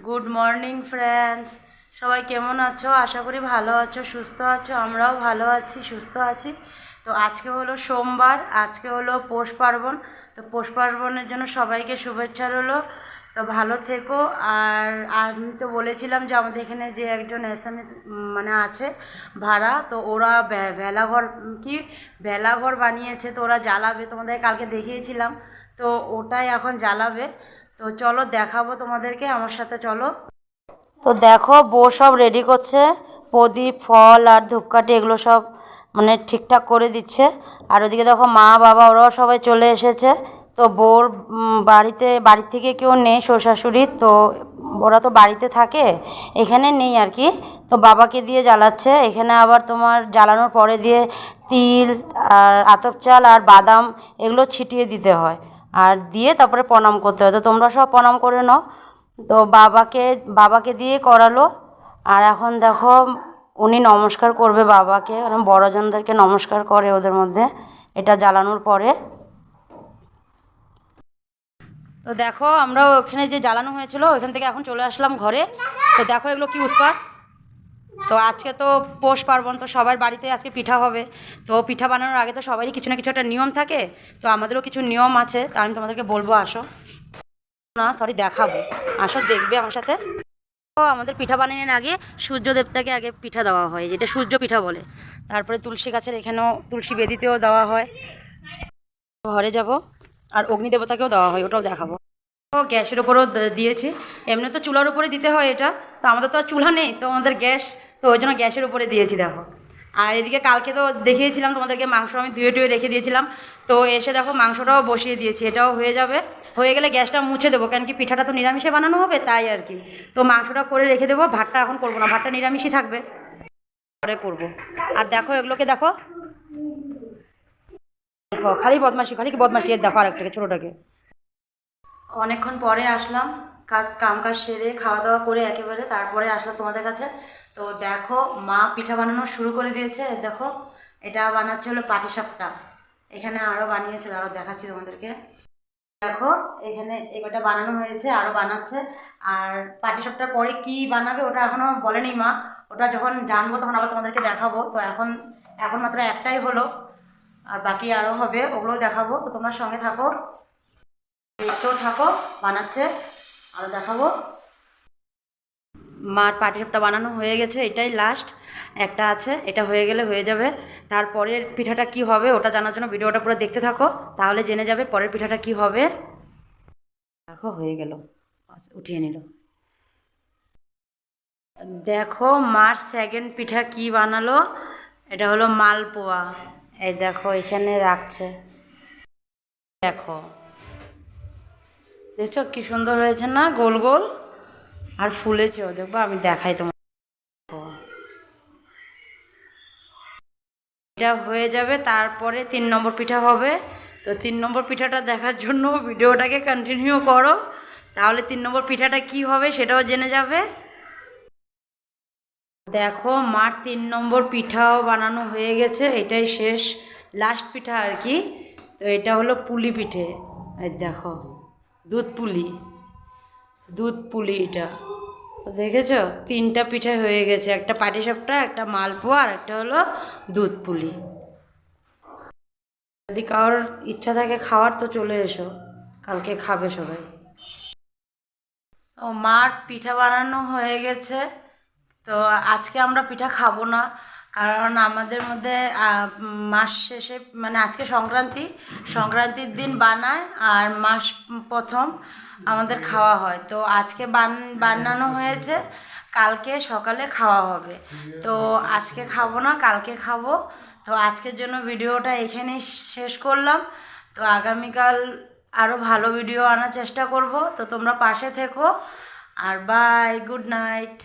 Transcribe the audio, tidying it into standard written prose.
Good morning friends, সবাই কেমন আছো? আশা করি ভালো আছো, সুস্থ আছো। আমরাও ভালো আছি, সুস্থ আছি। তো আজকে হলো সোমবার, আজকে হলো পৌষ পার্বণ। তো পৌষ পার্বণের জন্য সবাইকে শুভেচ্ছা রইলো। তো ভালো থেকো। আর আমি তো বলেছিলাম যে আমাদের এখানে যে একজন এসএমএস মানে আছে ভাড়া, তো ওরা ভেলাঘর ভেলাঘর বানিয়েছে, তো ওরা জ্বালাবে। তোমাদের কালকে দেখিয়েছিলাম, তো ওটাই এখন জ্বালাবে। তো চলো দেখাবো তোমাদেরকে, আমার সাথে চলো। তো দেখো বউ সব রেডি করছে, প্রদীপ, ফল আর ধূপকাঠি এগুলো সব মানে ঠিকঠাক করে দিচ্ছে। আর ওদিকে দেখো মা বাবা ওরাও সবাই চলে এসেছে। তো বউর বাড়ি থেকে কেউ নেই, শ্বশুর শাশুড়ি, তো ওরা তো বাড়িতে থাকে, এখানে নেই আর কি। তো বাবাকে দিয়ে জ্বালাচ্ছে। এখানে আবার তোমার জ্বালানোর পরে দিয়ে তিল আর আতপ চাল আর বাদাম এগুলো ছিটিয়ে দিতে হয়, আর দিয়ে তারপরে প্রণাম করতে হয়। তো তোমরা সব প্রণাম করে নাও। তো বাবাকে দিয়ে করালো। আর এখন দেখো উনি নমস্কার করবে বাবাকে, কারণ বড়জনদেরকে নমস্কার করে ওদের মধ্যে এটা জ্বালানোর পরে। তো দেখো আমরা ওখানে যে জ্বালানো হয়েছিল ওইখান থেকে এখন চলে আসলাম ঘরে। তো দেখো এগুলো কি উৎপাত। তো আজকে তো পৌষ পার্বণ, তো সবার বাড়িতে আজকে পিঠা হবে। তো পিঠা বানানোর আগে তো সবারই কিছু না কিছু একটা নিয়ম থাকে, তো আমাদেরও কিছু নিয়ম আছে, তা আমি তোমাদেরকে বলবো, আসো। না সরি, দেখাবো, আসো দেখবে আমার সাথে। আমাদের পিঠা বানানোর আগে সূর্য দেবতাকে আগে পিঠা দেওয়া হয়, যেটা সূর্য পিঠা বলে। তারপরে তুলসী গাছের এখানেও তুলসী বেদিতেও দেওয়া হয়। ঘরে যাব, আর অগ্নি দেবতাকেও দেওয়া হয়, ওটাও দেখাবো। গ্যাসের ওপরও দিয়েছি। এমনি তো চুলার উপরে দিতে হয় এটা, তো আমাদের তো আর চুলা নেই, তো আমাদের গ্যাস, তো ওই জন্য গ্যাসের উপরে দিয়েছি দেখো। আর এদিকে কালকে তো দেখিয়েছিলাম তোমাদেরকে, মাংস আমি ধুয়ে টুয়ে রেখে দিয়েছিলাম। তো এসে দেখো মাংসটাও বসিয়ে দিয়েছি, এটাও হয়ে যাবে। হয়ে গেলে গ্যাসটা মুছে দেবো, কারণ কি পিঠাটা তো নিরামিষে বানানো হবে, তাই আর কি। তো মাংসটা করে রেখে দেবো, ভাতটা এখন করবো না, ভাতটা নিরামিষই থাকবে, পরে করবো। আর দেখো এগুলোকে দেখো, দেখো খালি বদমাশি, খালি কি বদমাশি। এর দেখো আরেকটাকে, ছোটোটাকে। অনেকক্ষণ পরে আসলাম, কাজ সেরে খাওয়া দাওয়া করে একেবারে তারপরে আসলাম তোমাদের কাছে। তো দেখো মা পিঠা বানানো শুরু করে দিয়েছে। দেখো এটা বানাচ্ছে হলো পাটিসাপটা। এখানে আরও বানিয়েছিল, আরও দেখাচ্ছি তোমাদেরকে। দেখো এখানে এটা বানানো হয়েছে, আরও বানাচ্ছে। আর পাটিসাপটার পরে কি বানাবে ওটা এখনও বলেনি মা, ওটা যখন জানবো তখন আবার তোমাদেরকে দেখাবো। তো এখন মাত্র একটাই হলো, আর বাকি আরও হবে, ওগুলোও দেখাবো। তো তোমরা সঙ্গে থাকো, দেখতেও থাকো, বানাচ্ছে আরও দেখাবো। মার পাটিসাপটা বানানো হয়ে গেছে, এটাই লাস্ট একটা আছে, এটা হয়ে গেলে হয়ে যাবে। তারপরের পিঠাটা কি হবে ওটা জানার জন্য ভিডিওটা পুরো দেখতে থাকো, তাহলে জেনে যাবে পরের পিঠাটা কি হবে। দেখো হয়ে গেল, উঠিয়ে নিল। দেখো মার সেকেন্ড পিঠা কি বানালো, এটা হলো মালপোয়া। এই দেখো এখানে রাখছে, দেখো দেখছো কি সুন্দর হয়েছে না, গোল গোল আর ফুলেছেও, দেখবো আমি দেখাই তোমার। এটা হয়ে যাবে, তারপরে 3 নম্বর পিঠা হবে। তো 3 নম্বর পিঠাটা দেখার জন্য ভিডিওটাকে কন্টিনিউ করো, তাহলে 3 নম্বর পিঠাটা কি হবে সেটাও জেনে যাবে। দেখো মার 3 নম্বর পিঠাও বানানো হয়ে গেছে, এটাই শেষ লাস্ট পিঠা আর কি। তো এটা হলো পুলি পিঠে, এই দেখো দুধ পুলি এটা। তো দেখেছো 3টা পিঠা হয়ে গেছে, একটা পাটিসাপটা, একটা মালপোয়া, আর একটা হলো দুধ পুলি। যদি কারোর ইচ্ছা থাকে খাওয়ার তো চলে এসো, কালকে খাবে সবাই। ও মার পিঠা বানানো হয়ে গেছে। তো আজকে আমরা পিঠা খাবো না, কারণ আমাদের মধ্যে মাস শেষে মানে আজকে সংক্রান্তির দিন বানায়, আর মাস প্রথম আমাদের খাওয়া হয়। তো আজকে বানানো হয়েছে, কালকে সকালে খাওয়া হবে। তো আজকে খাবো না, কালকে খাবো। তো আজকের জন্য ভিডিওটা এখানেই শেষ করলাম। তো আগামীকাল আরও ভালো ভিডিও আনার চেষ্টা করব। তো তোমরা পাশে থেকো, আর বাই, গুড নাইট।